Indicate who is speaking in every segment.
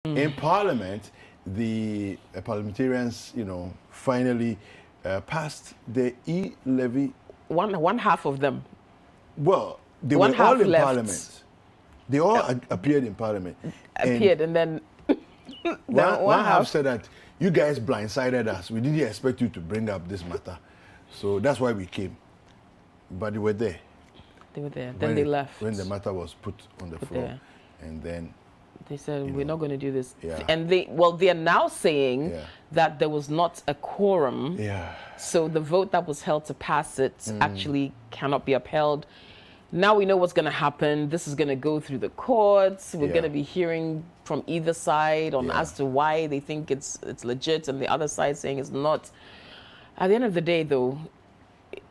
Speaker 1: In Parliament, the parliamentarians, finally passed the E-levy.
Speaker 2: One half of them.
Speaker 1: Well, they
Speaker 2: One
Speaker 1: were all
Speaker 2: half
Speaker 1: in
Speaker 2: left.
Speaker 1: Parliament. They all appeared in Parliament.
Speaker 2: And then
Speaker 1: one half said that you guys blindsided us. We didn't expect you to bring up this matter. So that's why we came. But they were there.
Speaker 2: They were there. Then they left.
Speaker 1: When the matter was put on the floor.
Speaker 2: There.
Speaker 1: And then
Speaker 2: they said, we're not going to do this.
Speaker 1: Yeah.
Speaker 2: And they are now saying that there was not a quorum.
Speaker 1: Yeah.
Speaker 2: So the vote that was held to pass it actually cannot be upheld. Now we know what's going to happen. This is going to go through the courts. We're going to be hearing from either side on as to why they think it's legit and the other side saying it's not. At the end of the day, though,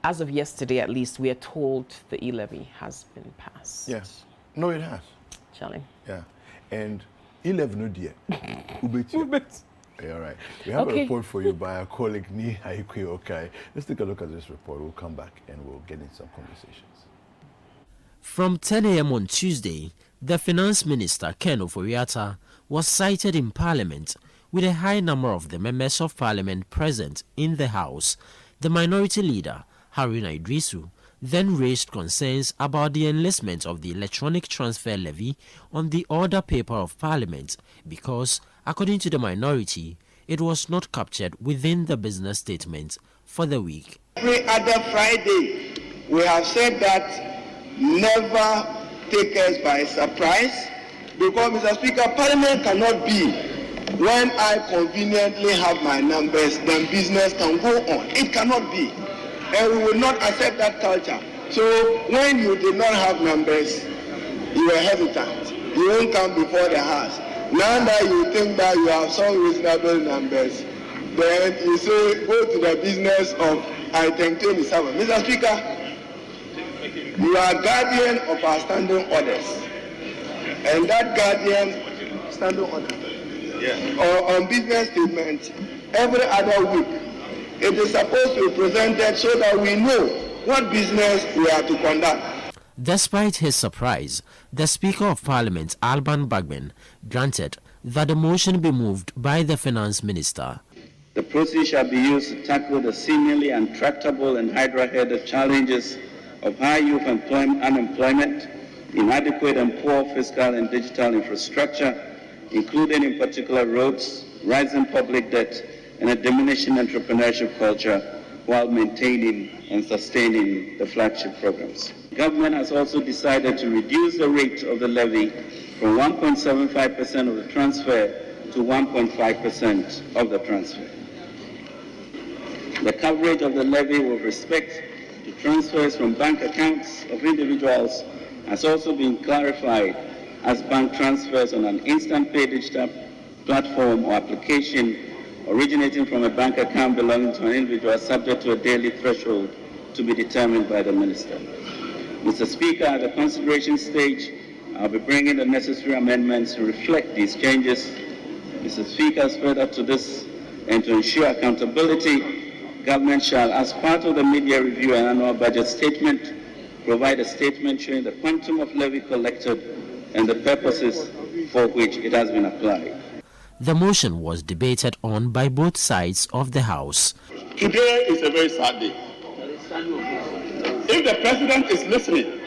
Speaker 2: as of yesterday at least, we are told the E-levy has been passed.
Speaker 1: Yes. No, it has.
Speaker 2: Charlie.
Speaker 1: Yeah. And E-levy no dear. Ubet. Yeah, all right. We have a report for you by our colleague Ni Haikwe Okai. Let's take a look at this report. We'll come back and we'll get into some conversations.
Speaker 3: From 10 a.m. on Tuesday, the Finance Minister, Ken Ofori-Atta, was cited in Parliament with a high number of the members of Parliament present in the House. The Minority Leader, Haruna Idrisu, then raised concerns about the enlistment of the electronic transfer levy on the order paper of Parliament because, according to the minority, it was not captured within the business statement for the week.
Speaker 4: Every other Friday, we have said that never take us by surprise, because, Mr. Speaker, Parliament cannot be when I conveniently have my numbers, then business can go on. It cannot be. And we will not accept that culture. So when you did not have numbers, you were hesitant. You won't come before the House. Now that you think that you have some reasonable numbers, then you say, go to the business of item 27. Mr. Speaker, you are guardian of our standing orders. And that guardian standing order on business statements every other week, it is supposed to be presented so that we know what business we are to conduct.
Speaker 3: Despite his surprise, the Speaker of Parliament, Alban Bagbin, granted that the motion be moved by the Finance Minister.
Speaker 5: The proceeds shall be used to tackle the seemingly intractable and hydra-headed challenges of high youth unemployment, inadequate and poor fiscal and digital infrastructure, including in particular roads, rising public debt, and a diminishing entrepreneurship culture, while maintaining and sustaining the flagship programs. Government has also decided to reduce the rate of the levy from 1.75% of the transfer to 1.5% of the transfer. The coverage of the levy with respect to transfers from bank accounts of individuals has also been clarified as bank transfers on an instant pay digital platform or application originating from a bank account belonging to an individual subject to a daily threshold to be determined by the Minister. Mr. Speaker, at the consideration stage, I'll be bringing the necessary amendments to reflect these changes. Mr. Speaker, as further to this and to ensure accountability, government shall, as part of the media review and annual budget statement, provide a statement showing the quantum of levy collected and the purposes for which it has been applied.
Speaker 3: The motion was debated on by both sides of the House.
Speaker 6: Today is a very sad day. If the President is listening,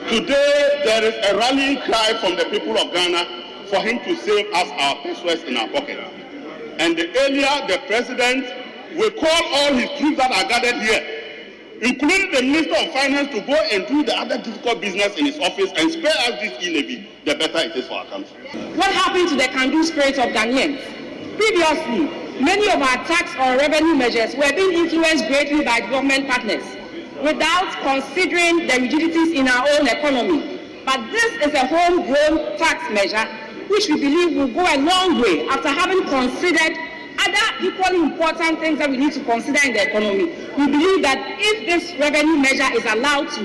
Speaker 6: today there is a rallying cry from the people of Ghana for him to save us our pesos in our pocket. And earlier the President will call all his troops that are gathered here, including the Minister of Finance, to go and do the other difficult business in his office and spare us this e-levy, the better it is for our country.
Speaker 7: What happened to the can-do spirit of Ghanaians? Previously, many of our tax or revenue measures were being influenced greatly by government partners without considering the rigidities in our own economy. But this is a homegrown tax measure which we believe will go a long way after having considered other equally important things that we need to consider in the economy. We believe that if this revenue measure is allowed to,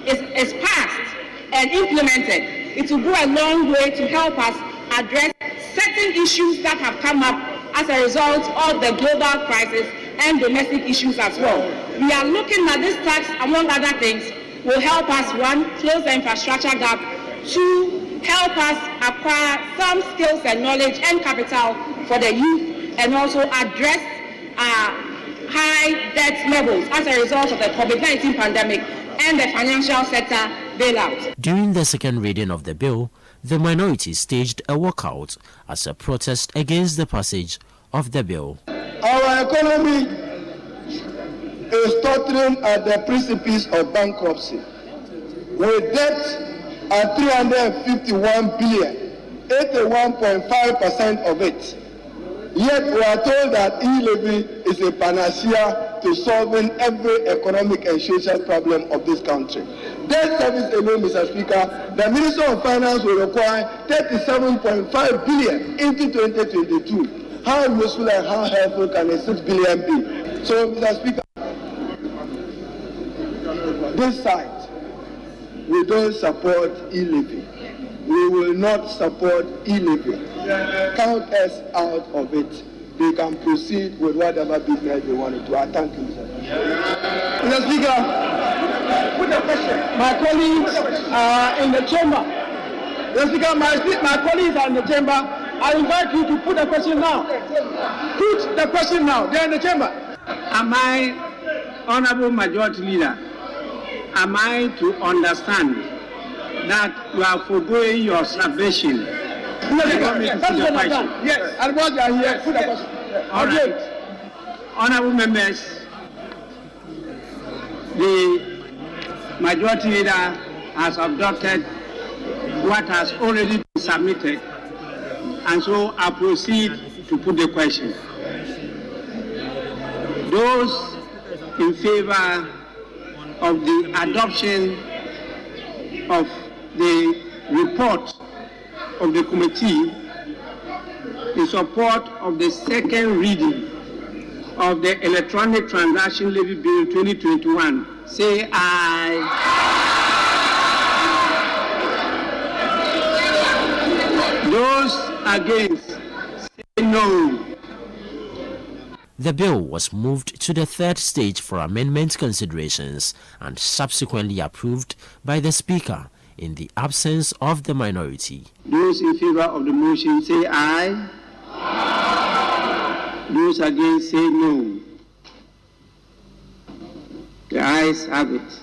Speaker 7: is passed and implemented, it will go a long way to help us address certain issues that have come up as a result of the global crisis and domestic issues as well. We are looking at this tax, among other things, will help us, one, close the infrastructure gap, two, help us acquire some skills and knowledge and capital for the youth, and also address high debt levels as a result of the COVID-19 pandemic and the financial sector bailout.
Speaker 3: During the second reading of the bill, the minority staged a walkout as a protest against the passage of the bill.
Speaker 4: Our economy is tottering at the precipice of bankruptcy, with debt at 351 billion, 81.5% of it. Yet we are told that E-levy is a panacea to solving every economic and social problem of this country. Debt service alone, Mr. Speaker, the Minister of Finance will require 37.5 billion into 2022. How useful and how helpful can a 6 billion be? So, Mr. Speaker, this side, we don't support E-levy. We will not support E-levy. Count us out of it. They can proceed with whatever business they want to do. I thank you, Mr. Speaker, put a question. My colleagues are in the chamber. Mr. Speaker, my colleagues are in the chamber. I invite you to put the question now. Put the question now. They're in the chamber.
Speaker 8: Am I, Honorable Majority Leader, am I to understand that you are foregoing your submission?
Speaker 4: Yes, and what you are here, put the question.
Speaker 8: All right. Honorable members, the Majority Leader has adopted what has already been submitted, and so I proceed to put the question. Those in favor of the adoption of the report of the committee in support of the second reading of the Electronic Transaction Levy Bill 2021, say aye. Those against, say no.
Speaker 3: The bill was moved to the third stage for amendment considerations and subsequently approved by the Speaker in the absence of the minority.
Speaker 8: Those in favor of the motion say aye. Those against say no. The ayes have it.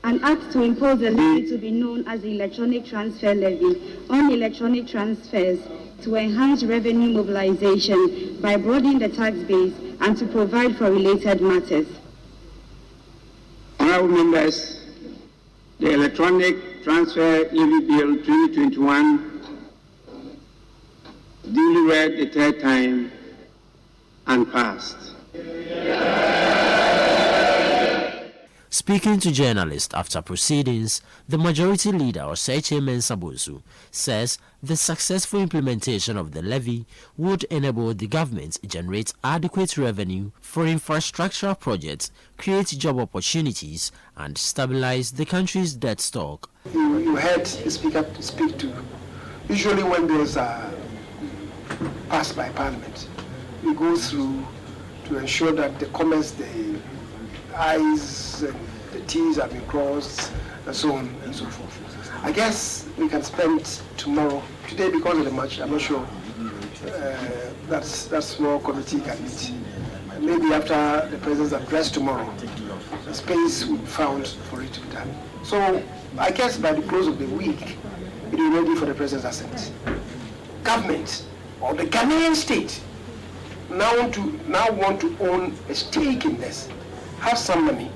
Speaker 9: An act to impose a levy to be known as the Electronic Transfer Levy on electronic transfers to enhance revenue mobilization by broadening the tax base and to provide for related matters.
Speaker 8: Honorable members, the Electronic Transfer Levy Bill 2021 duly read the third time and passed.
Speaker 3: Speaking to journalists after proceedings, the Majority Leader, Oseche Mensah-Bonsu, says the successful implementation of the levy would enable the government to generate adequate revenue for infrastructural projects, create job opportunities, and stabilize the country's debt stock.
Speaker 10: You heard the Speaker speak to, usually when bills are passed by Parliament, we go through to ensure that the comments, the I's and the T's have been crossed, and so on and so forth. I guess we can spend tomorrow, today because of the match, I'm not sure, that small committee can meet. And maybe after the President's address tomorrow, the space will be found for it to be done. So I guess by the close of the week, it will be ready for the President's assent. Government, or the Ghanaian state, now want to own a stake in this, have some money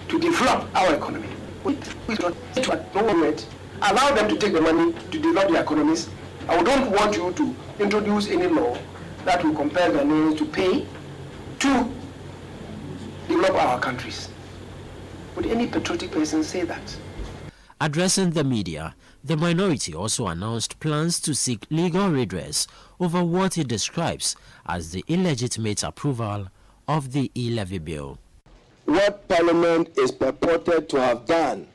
Speaker 10: to develop our economy. Allow them to take the money to develop the economies. I don't want you to introduce any law that will compel Ghanaians to pay to develop our countries. Would any patriotic person say that?
Speaker 3: Addressing the media, the minority also announced plans to seek legal redress over what it describes as the illegitimate approval of the E-levy bill.
Speaker 4: What Parliament is purported to have done,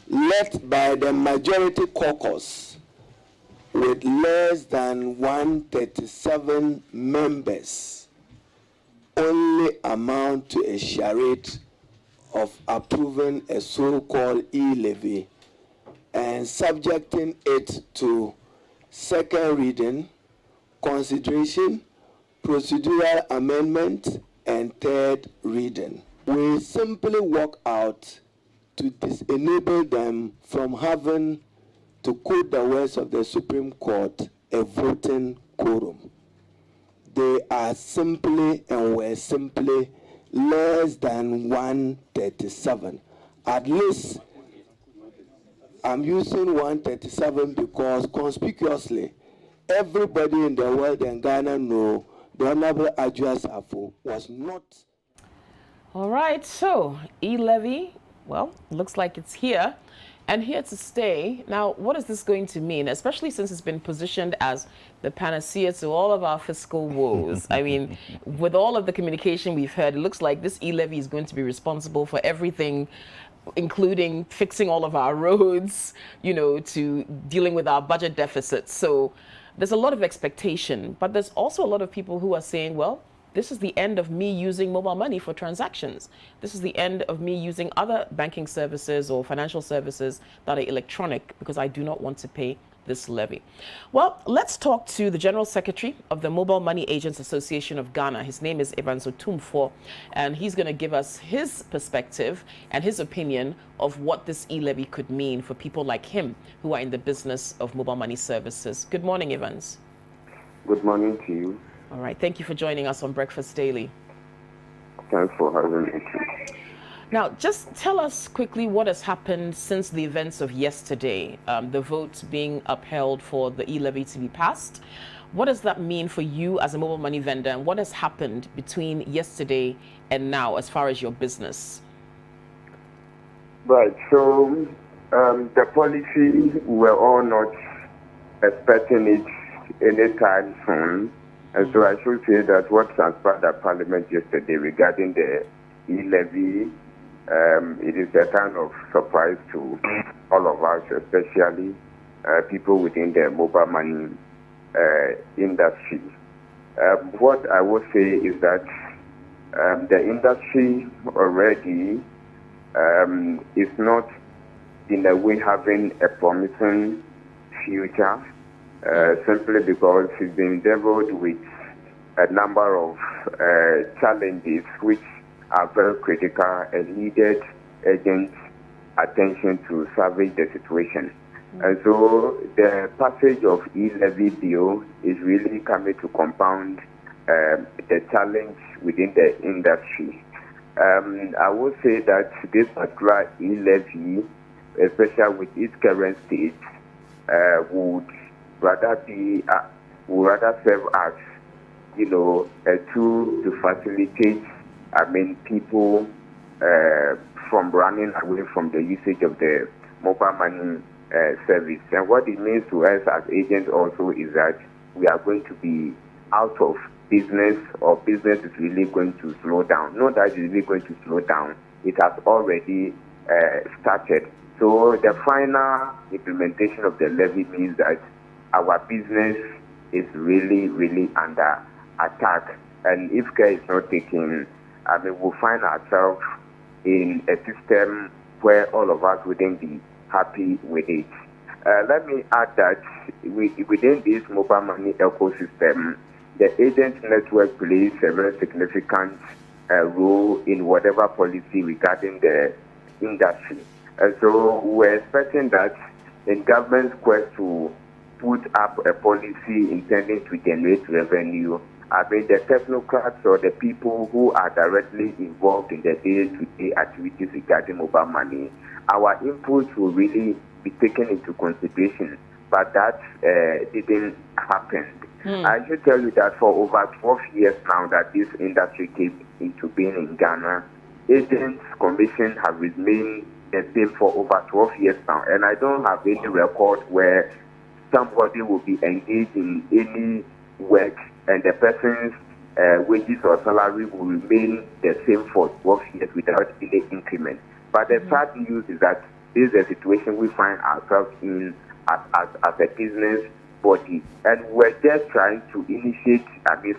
Speaker 4: led by the majority caucus with less than 137 members, only amount to a charade of approving a so-called E-levy and subjecting it to second reading, consideration, procedural amendment, and third reading. We simply walk out to disable them from having, to quote the words of the Supreme Court, a voting quorum. They are simply and were simply less than 137. At least I'm using 137 because conspicuously everybody in the world and Ghana know the Honorable Adjo Asafo was not.
Speaker 2: All right, so E-levy, well, looks like it's here and here to stay. Now, what is this going to mean, especially since it's been positioned as the panacea to all of our fiscal woes? I mean, with all of the communication we've heard, it looks like this E-levy is going to be responsible for everything, including fixing all of our roads, you know, to dealing with our budget deficits. So there's a lot of expectation, but there's also a lot of people who are saying, well, this is the end of me using mobile money for transactions. This is the end of me using other banking services or financial services that are electronic because I do not want to pay this levy. Well, let's talk to the General Secretary of the Mobile Money Agents Association of Ghana. His name is Sutum, and he's going to give us his perspective and his opinion of what this e-levy could mean for people like him who are in the business of mobile money services. Good morning, Evans.
Speaker 11: Good morning to you.
Speaker 2: All right, thank you for joining us on Breakfast Daily.
Speaker 11: Thanks for having me.
Speaker 2: Now, just tell us quickly what has happened since the events of yesterday, the vote being upheld for the e-levy to be passed. What does that mean for you as a mobile money vendor, and what has happened between yesterday and now as far as your business?
Speaker 11: Right, so the policy, we're all not expecting it anytime soon. And so I should say that what transpired at Parliament yesterday regarding the e-levy, it is a kind of surprise to all of us, especially people within the mobile money industry. What I would say is that the industry already is not in a way having a promising future. Simply because it's been endeavored with a number of challenges which are very critical and needed urgent attention to salvage the situation. And so the passage of e-levy bill is really coming to compound the challenge within the industry. I would say that this particular e-levy, especially with its current state, would rather serve as, you know, a tool to facilitate, people from running away from the usage of the mobile money service. And what it means to us as agents also is that we are going to be out of business, or business is really going to slow down. Not that it's really going to slow down. It has already started. So the final implementation of the levy means that our business is really, really under attack. And if care is not taken, we'll find ourselves in a system where all of us wouldn't be happy with it. Let me add that within this mobile money ecosystem, the agent network plays a very significant role in whatever policy regarding the industry. And so we're expecting that in government's quest to put up a policy intending to generate revenue, the technocrats or the people who are directly involved in the day-to-day activities regarding mobile money, our inputs will really be taken into consideration, but that didn't happen. I should tell you that for over 12 years now that this industry came into being in Ghana, agents' commission have remained the same for over 12 years now, and I don't have any record where somebody will be engaged in any work and the person's wages or salary will remain the same for 12 years without any increment. But the sad news is that this is a situation we find ourselves in as a business body, and we're just trying to initiate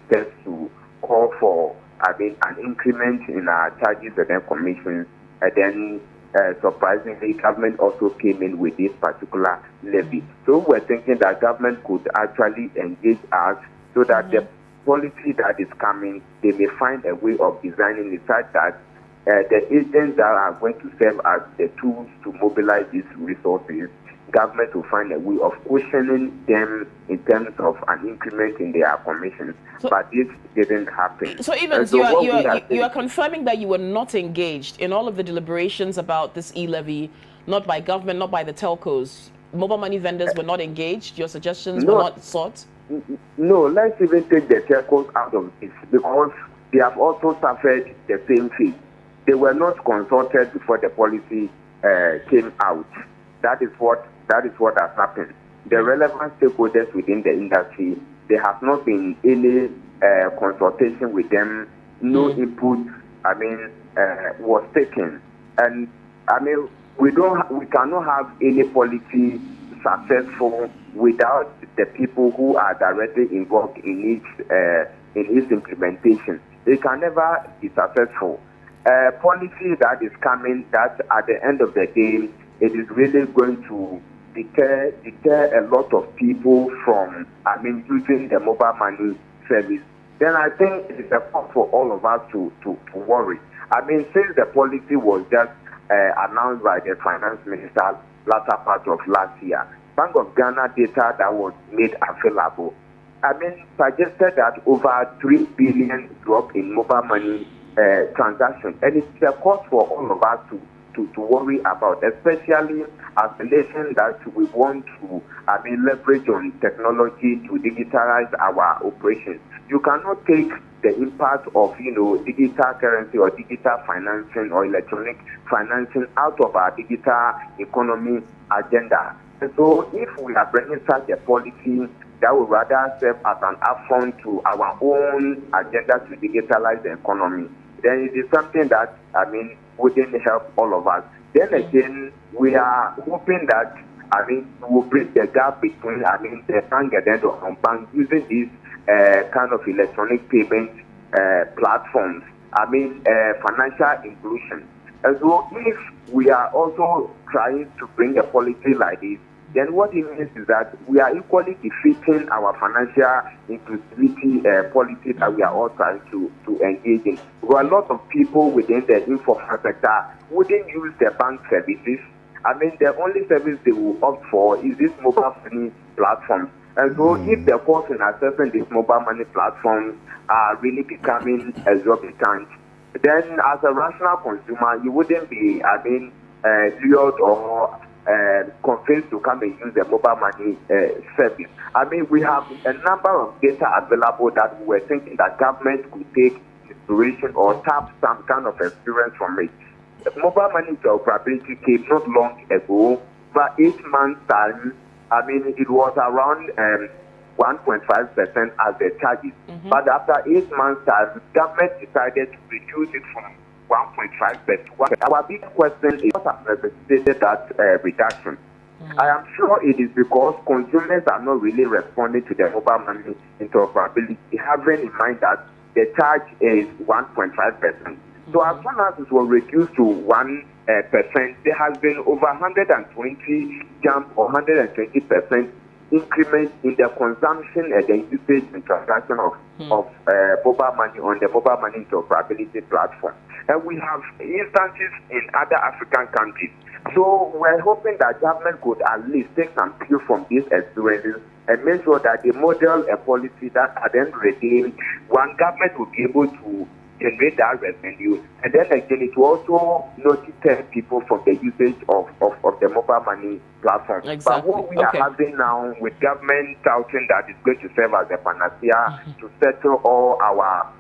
Speaker 11: steps to call for an increment in our charges and then commissions, and then surprisingly, government also came in with this particular levy. So we're thinking that government could actually engage us so that the policy that is coming, they may find a way of designing it such that the agents that are going to serve as the tools to mobilize these resources, government will find a way of cushioning them in terms of an increment in their commissions. So, but this didn't happen.
Speaker 2: So even you are confirming that you were not engaged in all of the deliberations about this e-levy, not by government, not by the telcos. Mobile money vendors were not engaged. Your suggestions were not sought.
Speaker 11: No, let's even take the telcos out of this, because they have also suffered the same fate. They were not consulted before the policy came out. That is what has happened. The relevant stakeholders within the industry, there has not been any consultation with them. No input, was taken. And we cannot have any policy successful without the people who are directly involved in its implementation. It can never be successful. Policy that is coming, that at the end of the day, it is really going to deter a lot of people from, using the mobile money service. Then I think it's a cause for all of us to worry. Since the policy was just announced by the finance minister latter part of last year, Bank of Ghana data that was made available, suggested that over 3 billion drop in mobile money transactions, and it's a cause for all of us to worry about, especially as a nation that we want to leverage on technology to digitalize our operations. You cannot take the impact of digital currency or digital financing or electronic financing out of our digital economy agenda. And so if we are bringing such a policy that would rather serve as an affront to our own agenda to digitalize the economy, then it is something that, wouldn't help all of us. Then again, we are hoping that, we will bridge the gap between, the bank and the bank using these kind of electronic payment platforms, financial inclusion. And so if we are also trying to bring a policy like this, then what it means is that we are equally defeating our financial inclusivity policy that we are all trying to engage in. There are a lot of people within the informal sector wouldn't use the bank services. The only service they will opt for is this mobile money platform. And so if the cost in accessing these mobile money platforms are really becoming exorbitant, then as a rational consumer, you wouldn't be, lured or convinced to come and use the mobile money service. We have a number of data available that we were thinking that government could take inspiration or tap some kind of experience from it. The mobile money interoperability came not long ago, but 8 months time, it was around 1.5% as the charges. But after 8 months time, government decided to reduce it from 1.5%. Our big question is what has necessitated that reduction. I am sure it is because consumers are not really responding to the mobile money interoperability, having in mind that the charge is 1.5%. So as soon as it was reduced to 1%, there has been over 120 jump or 120% increment in the consumption and the usage and transaction of mobile money on the mobile money interoperability platform. And we have instances in other African countries. So we're hoping that government could at least take some cue from these experiences and make sure that they model a policy that at the end of the day, one government will be able to generate that revenue, and then again it will also not deter people from the usage of the mobile money platform.
Speaker 2: Exactly.
Speaker 11: But what we are having now with government touting that is going to serve as a panacea to settle all our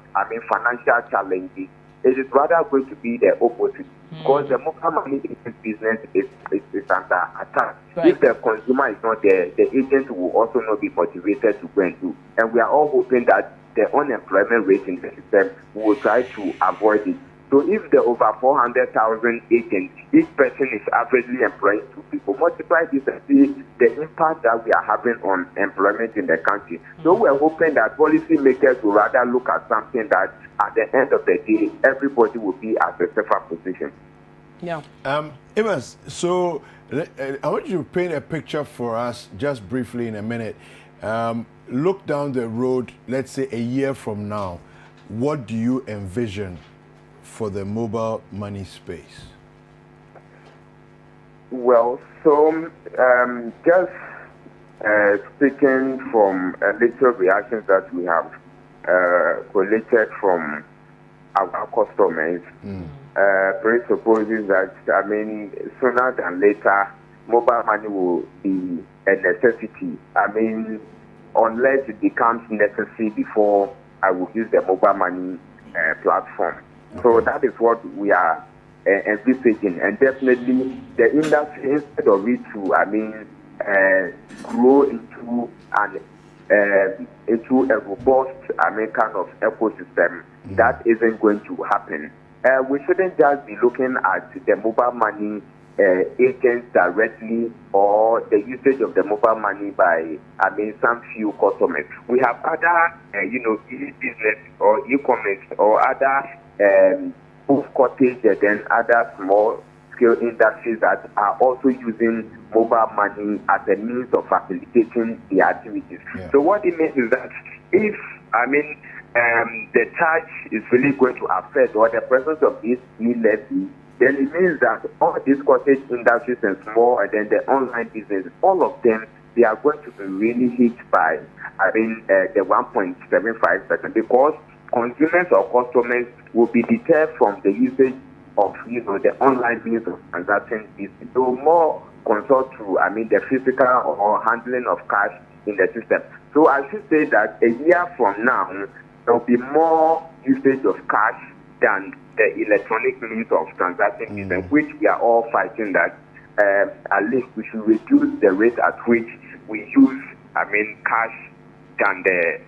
Speaker 11: financial challenges, it is rather going to be the opposite. Because the mobile money business is under attack.
Speaker 2: Right.
Speaker 11: If the consumer is not there, the agent will also not be motivated to go and do. And we are all hoping that the unemployment rate in the system will try to avoid it. So if the over 400,000 agents, each person is averagely employing 2 people, multiply this and see the impact that we are having on employment in the country. So we're hoping that policymakers will rather look at something that at the end of the day, everybody will be at a safer position.
Speaker 2: Yeah.
Speaker 1: Evans, so I want you to paint a picture for us just briefly in a minute. Look down the road, let's say a year from now. What do you envision for the mobile money space?
Speaker 11: Well, so just speaking from a little reactions that we have collated from our customers, presupposes that, I mean, sooner than later, mobile money will be a necessity. I mean, unless it becomes necessary before I will use the mobile money platform. So that is what we are envisaging, and definitely the industry, instead of it to, I mean, grow into a robust, I mean, kind of ecosystem, that isn't going to happen. We shouldn't just be looking at the mobile money agents directly or the usage of the mobile money by, I mean, some few customers. We have other, e-business or e-commerce or other food cottage and then other small scale industries that are also using mobile money as a means of facilitating the activities. Yeah. So what it means is that if, I mean, the charge is really going to affect or the presence of this E-levy, then it means that all these cottage industries and small and then the online business, all of them, they are going to be really hit by, I mean, the 1.75%, because consumers or customers will be deterred from the usage of, the online means of transacting business. So more consult to, I mean, the physical or handling of cash in the system. So I should say that a year from now, there will be more usage of cash than the electronic means of transacting business, which we are all fighting that at least we should reduce the rate at which we use, I mean, cash than the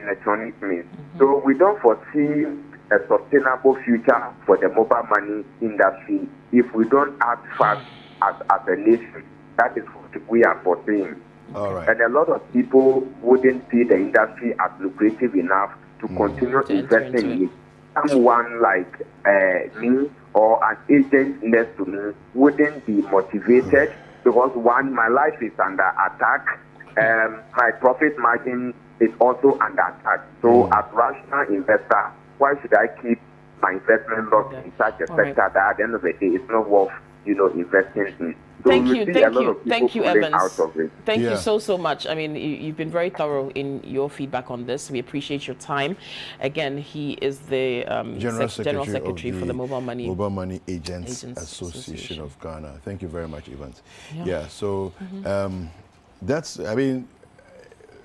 Speaker 11: electronic means. So we don't foresee a sustainable future for the mobile money industry if we don't act fast as a nation. That is what we are foreseeing.
Speaker 1: All right.
Speaker 11: And a lot of people wouldn't see the industry as lucrative enough to continue investing in it. Someone like me or an agent next to me wouldn't be motivated because, one, my life is under attack. My profit margin is also under attack. So as a rational investor, why should I keep my investment locked in such a sector that at the end of the day it's not worth, investing in? So
Speaker 2: thank you, Evans. Thank
Speaker 1: you
Speaker 2: so much. I mean, you've been very thorough in your feedback on this. We appreciate your time. Again, he is the General Secretary for the Mobile Money
Speaker 1: Agents Association of Ghana. Thank you very much, Evans.
Speaker 2: Yeah.
Speaker 1: So that's, I mean,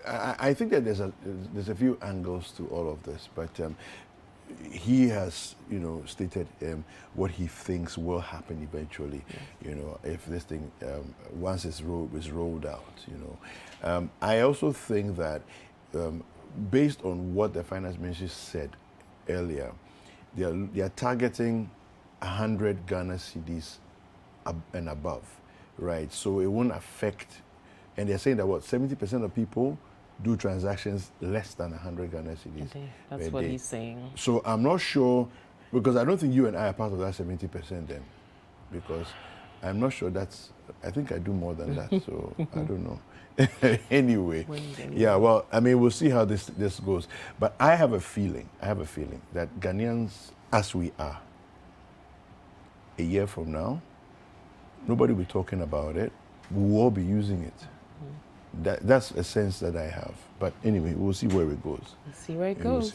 Speaker 1: I think that there's a few angles to all of this, but he has, stated what he thinks will happen eventually. If this thing once it's rolled out. I also think that based on what the finance minister said earlier, they are targeting 100 Ghana cedis and above, right? So it won't affect, and they're saying that 70% of people do transactions less than 100 Ghana cedis.
Speaker 2: That's what he's saying.
Speaker 1: So I'm not sure, because I don't think you and I are part of that 70% then, because I'm not sure I think I do more than that, so I don't know. Anyway, yeah, well, I mean, we'll see how this goes. But I have a feeling that Ghanaians, as we are, a year from now, nobody will be talking about it. We'll all be using it. That's a sense that I have. But anyway, we'll see where it goes.
Speaker 2: We'll see where it goes.